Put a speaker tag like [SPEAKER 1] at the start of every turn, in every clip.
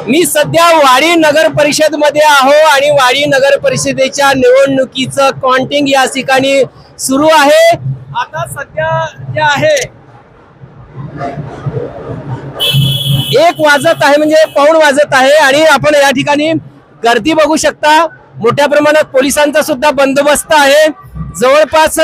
[SPEAKER 1] मी सध्या वाडी नगर परिषद मध्ये आहो आणि वाडी नगर परिषदेच्या निवडणुकीचं काउंटिंग या ठिकाणी सुरू आहे। आता सध्या जे आहे 1 वाजत आहे, म्हणजे पाऊण वाजत आहे आणि आपण या ठिकाणी गर्दी बघू शकता। मोठ्या प्रमाणात पोलिसांचा सुद्धा बंदोबस्त आहे। जवळपास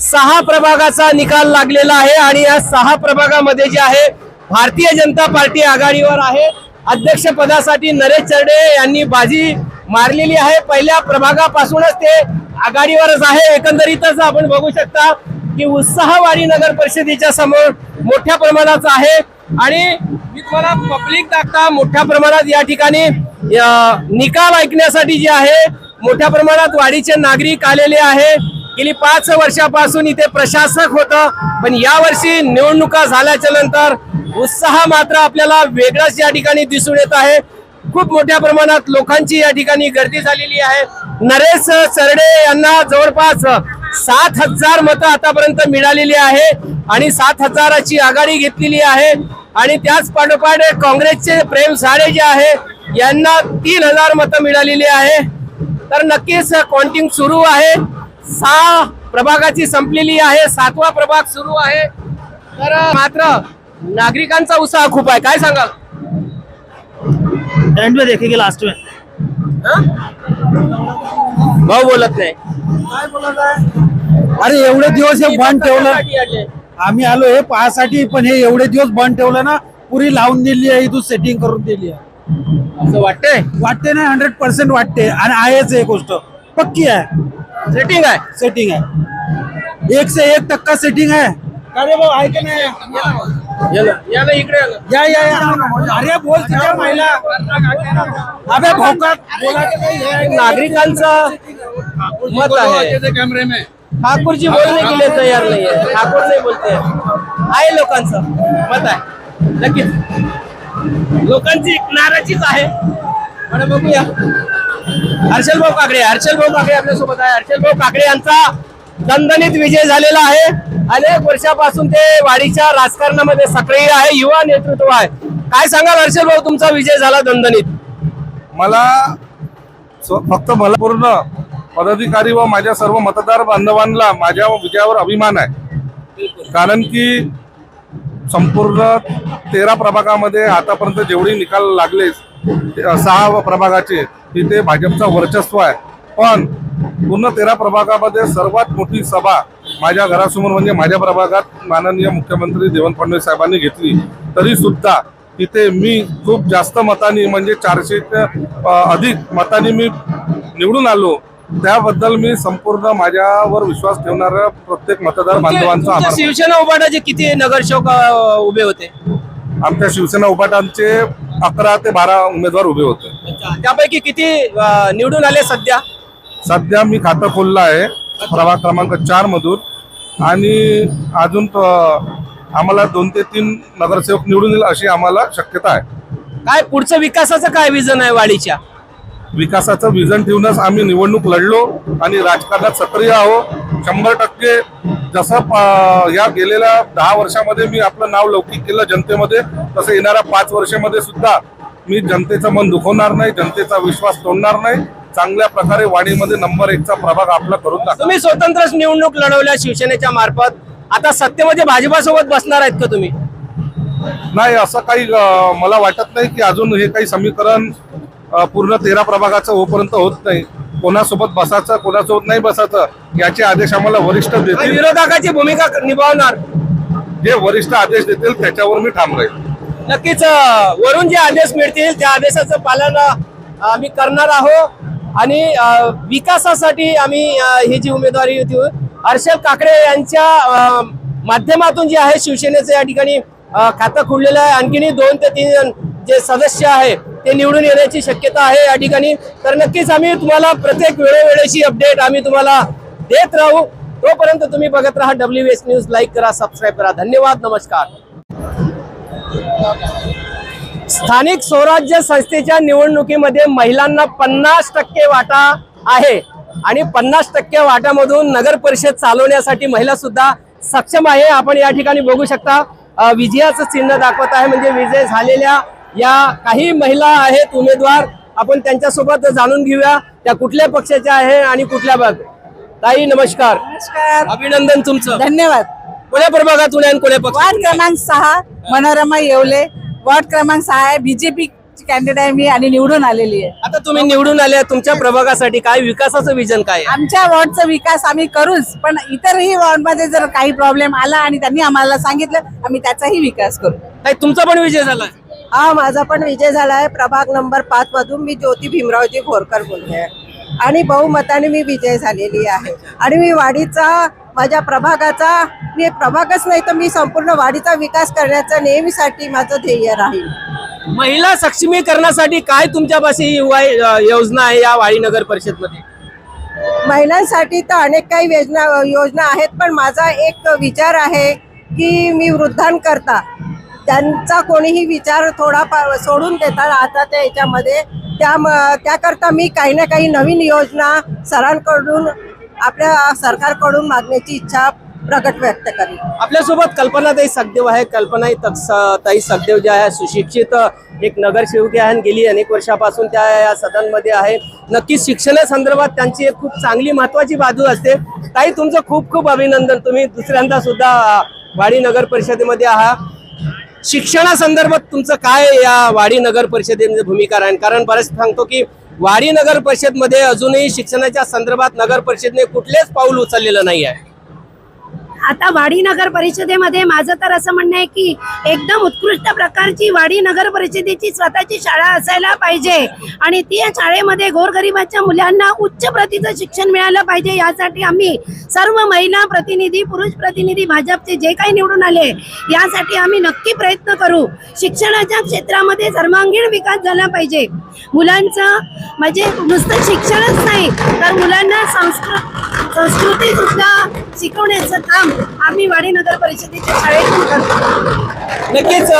[SPEAKER 1] 6 प्रभागाचा निकाल लागलेला आहे आणि या 6 प्रभागामध्ये जे आहे भारतीय जनता पार्टी आघाडीवर आहे। अध्यक्ष पदासाठी नरेश चरडे यांनी बाजी मारलेली आहे। पहिल्या प्रभागापासूनच ते आघाडीवरच आहे। एकंदरीतच आपण बघू शकता की उत्साह वाडी नगर परिषदेच्या समोर मोठ्या प्रमाणात आहे आणि मी तुम्हाला पब्लिक दाखवता मोठ्या प्रमाणात या ठिकाणी निकाल ऐकण्यासाठी जे आहे मोठ्या प्रमाणात वाडीचे नागरिक आलेले आहे। गेली 5 वर्षापासून इथे प्रशासक होतं, पण यावर्षी निवडणुका झाल्याच्या नंतर उत्साह मात्र आपल्याला वेगळाच या ठिकाणी दिसून येत आहे। खूप मोठ्या प्रमाणात लोकांची या ठिकाणी गर्दी झालेली आहे। नरेश चरडे यांना जवळपास 7,000 मतं आतापर्यंत मिळालेली आहे आणि 7,000ची आघाडी घेतलेली आहे आणि त्याच पाठोपाठ काँग्रेसचे प्रेम साडे जे आहे यांना 3,000 मतं मिळालेली आहे। तर नक्कीच काउंटिंग सुरू आहे। 6 प्रभागाची संपलेली आहे, 7वा प्रभाग सुरू आहे। तर मात्र नागरिकांचा उत्साह खूप आहे। काय सांगाल?
[SPEAKER 2] एंड में देखेंगे, लास्ट में।
[SPEAKER 1] भाऊ बोलत नाही,
[SPEAKER 2] काय बोलत आहे? अरे एवढे दिवस हे बंद ठेवलं, आम्ही आलो हे पाहासाठी, पण हे एवढे दिवस बंद ठेवलं ना, पुरी लावून दिली आहे, इथून सेटिंग करून दिली आहे।
[SPEAKER 1] असं वाटतंय?
[SPEAKER 2] वाटते ना, 100% वाटते आणि आहेच हे गोष्ट पक्की आहे।
[SPEAKER 1] सेटिंग आहे,
[SPEAKER 2] सेटिंग आहे, 101% सेटिंग आहे। अरे भाऊ आहे की नाही?
[SPEAKER 1] या ना इकडे
[SPEAKER 2] या या या, अरे बोल तिथे महिला, अबे भौकात बोला की नाही?
[SPEAKER 1] नागरिकांचं मत आहे।
[SPEAKER 2] कॅमेरे में
[SPEAKER 1] ठाकूरजी बोलने के लिए तयार नाही आहे, ठाकूर नाही बोलते आहे। लोकांचं मत आहे, नक्कीच लोकांची नाराजीच आहे। पण बघूया, हर्षल भाऊ काकडे आपल्या सोबत आहे। हर्षल भाऊ काकडे यांचा दणदणीत विजय झालेला आहे। अनेक वर्षापासून ते वाडीच्या राजकारणामध्ये सक्रिय आहे, युवा नेतृत्व आहे। काय सांगाल हर्षल भाऊ, तुमचा विजय झाला दणदणीत?
[SPEAKER 3] मला फक्त मला पूर्ण पदाधिकारी व माझ्या सर्व मतदार बांधवांना माझ्या विजयावर अभिमान आहे। कारण की संपूर्ण 13 प्रभागामध्ये आतापर्यंत जेवढी निकाल लागले 6 प्रभागाचे तिथे भाजपचा वर्चस्व आहे। पण पूर्ण 13 प्रभागामध्ये सर्वात मोठी सभा माझ्या घरासमोर म्हणजे माझ्या प्रभागात माननीय मुख्यमंत्री देवेंद्र फडणवीस साहेबांनी घेतली, तरी सुद्धा तिथे मी खूप जास्त मतांनी म्हणजे 400 अधिक मतांनी मी निवडून आलो। त्याबद्दल मी संपूर्ण माझ्यावर विश्वास ठेवणाऱ्या प्रत्येक मतदार बांधवांचा आभार।
[SPEAKER 1] शिवसेना उभाटाचे किती नगरसेवक उभे होते?
[SPEAKER 3] आमच्या शिवसेना उभाटांचे 11 ते 12 उमेदवार उभे होते।
[SPEAKER 1] त्यापैकी किती निवडून आले?
[SPEAKER 3] सध्या मी खातं खोललं आहे प्रभाग क्रमांक 4 मधून आणि अजून आम्हाला 2 ते 3 नगरसेवक निवडून येईल अशी आम्हाला शक्यता आहे।
[SPEAKER 1] काय पुढचं विकासाचं काय विजन आहे वाडीच्या?
[SPEAKER 3] विकासाचं विजन ठेवूनच आम्ही निवडणूक लढलो आणि राजकारणात सक्रिय आहो 100%। जसं या गेलेल्या 10 वर्षामध्ये मी आपलं नाव लौकिक केलं जनतेमध्ये, तसं येणाऱ्या 5 वर्षामध्ये सुद्धा मी जनतेचं मन दुखवणार नाही, जनतेचा विश्वास तोडणार नाही। चांगल्या प्रकारे वाडीमध्ये नंबर 1 चा प्रभाग आपला करून टाकू।
[SPEAKER 1] तुम्ही स्वतंत्र निवडणूक लढवल्या शिवसेनेच्या मार्फत, आता सत्तेमध्ये भाजपासोबत बसणार आहेत का तुम्ही?
[SPEAKER 3] नाही, असं काही मला वाटत नाही की अजून हे काही समीकरण पूर्ण 13 प्रभागाचं होईपर्यंत होत नाही। कोणासोबत बसायचं कोणासोबत नाही बसायचं याचे आदेश आम्हाला वरिष्ठ देतील।
[SPEAKER 1] विरोधकाची भूमिका निभावणार,
[SPEAKER 3] जे वरिष्ठ आदेश देतील त्याच्यावर मी ठाम राहील।
[SPEAKER 1] नक्कीच वरून जे आदेश मिळतील त्या आदेशाचं पालन आम्ही करणार आहोत आणि विकासासाठी आम्ही ही जी उमेदवारी होती हर्षल काकडे यांच्या माध्यमातून जे आहे शिवसेनेचं या ठिकाणी खातं खुललेलं आहे। आणखीन 2 ते 3 जे सदस्य आहे ते निवडून येण्याची शक्यता आहे या ठिकाणी। तर नक्कीच आम्ही तुम्हाला प्रत्येक वेळोवेळेची अपडेट आम्ही तुम्हाला देत राहू। तोपर्यंत तुम्ही बघत राहा WS न्यूज, लाईक करा, सबस्क्राईब करा। धन्यवाद, नमस्कार। स्थानिक स्वराज्य संस्थेच्या निवडणुकीमध्ये महिलांना 50% वाटा आहे आणि 50% वाट्यामधून नगर परिषद चालवण्यासाठी महिला सुद्धा सक्षम आहे। आपण या ठिकाणी बघू शकता विजयाचं चिन्ह दाखवत आहे. म्हणजे विजय झालेल्या या काही महिला आहेत उमेदवार, आपण त्यांच्यासोबत जाणून घेऊया त्या कुठल्या पक्षाच्या आहे आणि कुठल्या भाग. ताई नमस्कार.
[SPEAKER 4] नमस्कार,
[SPEAKER 1] अभिनंदन तुमचं.
[SPEAKER 4] धन्यवाद.
[SPEAKER 1] कोण्या प्रभागातून आहे आणि कोण्या
[SPEAKER 4] वार्ड
[SPEAKER 1] पक्षातून आहे?
[SPEAKER 4] क्रमांक 6 मनोरमा येवले. वार्ड क्रमांक 6 आहे. बीजेपी कॅन्डिडेट आहे मी आणि निवडून आलेली आहे.
[SPEAKER 1] आता तुम्ही निवडून आले, तुमच्या प्रभागासाठी काय विकासाचं विजन काय आहे?
[SPEAKER 4] आमच्या वॉर्डचा विकास आम्ही करूच, पण इतरही वॉर्डमध्ये जर काही प्रॉब्लेम आला आणि त्यांनी आम्हाला सांगितलं, आम्ही त्याचाही विकास करू.
[SPEAKER 1] ताई तुमचा पण विजय झाला.
[SPEAKER 5] हा माझा पण विजय झाला आहे. प्रभाग नंबर 5 मधून मी ज्योती भीमरावजी घोरकर बोलते आहे आणि बहुमताने मी विजय झालेली आहे. आणि मी वाडीचा, माझ्या प्रभागाचा, मी प्रभागच नाही तर मी संपूर्ण वाडीचा विकास करण्याचं नेहमीसाठी माझं ध्येय राहील.
[SPEAKER 1] महिला सक्षमीकरणासाठी काय तुमच्यापाशी योजना आहे या वाडी नगर परिषद मध्ये?
[SPEAKER 5] महिलांसाठी तर अनेक काही योजना आहेत, पण माझा एक विचार आहे की मी वृद्धांकरता त्यांचा कोणीही विचार थोडा सोडून देतात आता त्या याच्यामध्ये, त्याकरता मी काही ना काही नवीन योजना सरांकडून, आपल्या सरकारकडून मागण्याची इच्छा प्रकट व्यक्त करेन.
[SPEAKER 1] आपल्यासोबत कल्पनाताई सखदेव आहे. कल्पनाताई सखदेव ज्या आहे सुशिक्षित एक नगरसेवक आहे आणि गेली अनेक वर्षापासून त्या या सदनमध्ये आहे. नक्कीच शिक्षणासंदर्भात त्यांची एक खूप चांगली महत्वाची बाजू असते. ताई तुमचं खूप खूप अभिनंदन, तुम्ही दुसऱ्यांदा सुद्धा वाडी नगर परिषदेमध्ये आहात. शिक्षणासंदर्भात तुमचं काय या वाडी नगर परिषदेमध्ये भूमिका राहील? कारण बरेच सांगतो की वाडी नगर परिषदमध्ये अजूनही शिक्षणाच्या संदर्भात नगर परिषदेने कुठलेच पाऊल उचललेलं नाही आहे.
[SPEAKER 6] आता वाडी नगर परिषदेमध्ये माझं तर असं म्हणणं आहे की एकदम उत्कृष्ट प्रकारची वाडी नगर परिषदेची स्वतःची शाळा असायला पाहिजे आणि त्या शाळेमध्ये गोरगरिबाच्या मुलांना उच्च प्रतीचं शिक्षण मिळालं पाहिजे. यासाठी आम्ही सर्व महिला प्रतिनिधी, पुरुष प्रतिनिधी, भाजपचे जे काही निवडून आले, यासाठी आम्ही नक्की प्रयत्न करू. शिक्षणाच्या क्षेत्रामध्ये सर्वांगीण विकास झाला पाहिजे. मुलांचं म्हणजे नुसतं शिक्षणच नाही तर मुलांना संस्कृती सुद्धा शिकवण्याचं काम आम्ही वाडी नगर परिषदेच्या शाळेतून करतो.
[SPEAKER 1] नक्कीच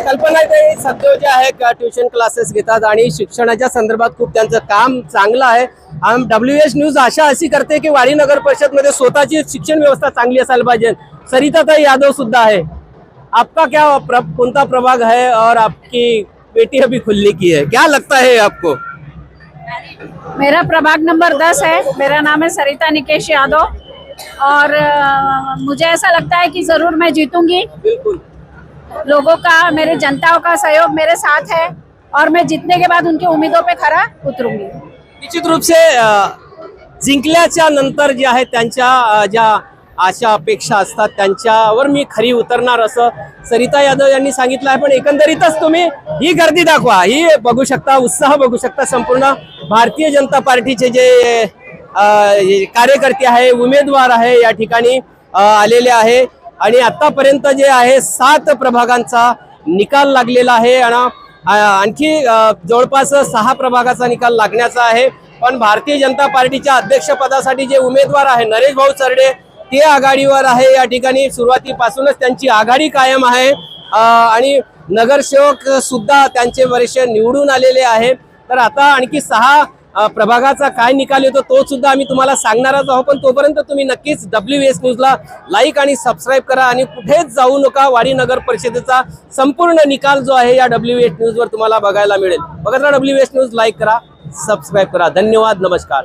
[SPEAKER 1] कल्पनाताई सखदेव जे आहे ट्युशन क्लासेस घेतात आणि शिक्षणाच्या संदर्भात खूप त्यांचं काम चांगलं आहे. WH न्यूज आशा अशी करते की वाडी नगर परिषद मध्ये स्वतःची शिक्षण व्यवस्था चांगली असायला पाहिजे. सरिताताई यादव सुद्धा आहे. आपका क्या कौन प्रभाग है और आपकी बेटी अभी खुलने की है, क्या लगता है आपको?
[SPEAKER 7] मेरा प्रभाग नंबर 10 है. मेरा नाम है सरिता निकेश यादव और मुझे ऐसा लगता है कि जरूर मैं जीतूंगी.
[SPEAKER 1] बिल्कुल.
[SPEAKER 7] लोगों का, मेरे जनताओं का सहयोग मेरे साथ है और मैं जीतने के बाद उनकी उम्मीदों पे खरा उतरूंगी.
[SPEAKER 1] निश्चित रूप से जिंकल्याच्या नंतर जे आहे त्यांच्या ज्या आशा अपेक्षा असतात त्यांच्यावर मी खरी उतरणार असं सरिता यादव यांनी सांगितलं आहे. पण एकंदरीतच तुम्ही ही गर्दी दाखवा, ही बघू शकता, उत्साह बघू शकता. संपूर्ण भारतीय जनता पार्टीचे जे कार्यकर्ते आहे, उमेदवार आहे या ठिकाणी आलेले आहे आणि आतापर्यंत जे आहे 7 प्रभागांचा निकाल लागलेला आहे आणि आणखी जवळपास 6 प्रभागाचा निकाल लागण्याचा आहे. पण भारतीय जनता पार्टीच्या अध्यक्षपदासाठी जे उमेदवार आहे नरेश भाऊ चरडे ते आघाडीवर आहे. या ठिकाणी सुरुवातीपासूनच त्यांची आघाडी कायम आहे आणि नगरसेवक सुद्धा त्यांचे वरिष्ठ निवडून आलेले आहे. तर आता आणखी 6 प्रभागाचा काय निकाल येतो तो सुद्धा आम्ही तुम्हाला सांगणारच आहोत. पण तोपर्यंत तुम्ही नक्कीच WH न्यूजला लाईक आणि सबस्क्राईब करा आणि कुठेच जाऊ नका. वाडी नगर परिषदेचा संपूर्ण निकाल जो आहे या WH न्यूजवर तुम्हाला बघायला मिळेल. बघत राहा WH न्यूज, लाईक करा, सबस्क्राईब करा. धन्यवाद, नमस्कार.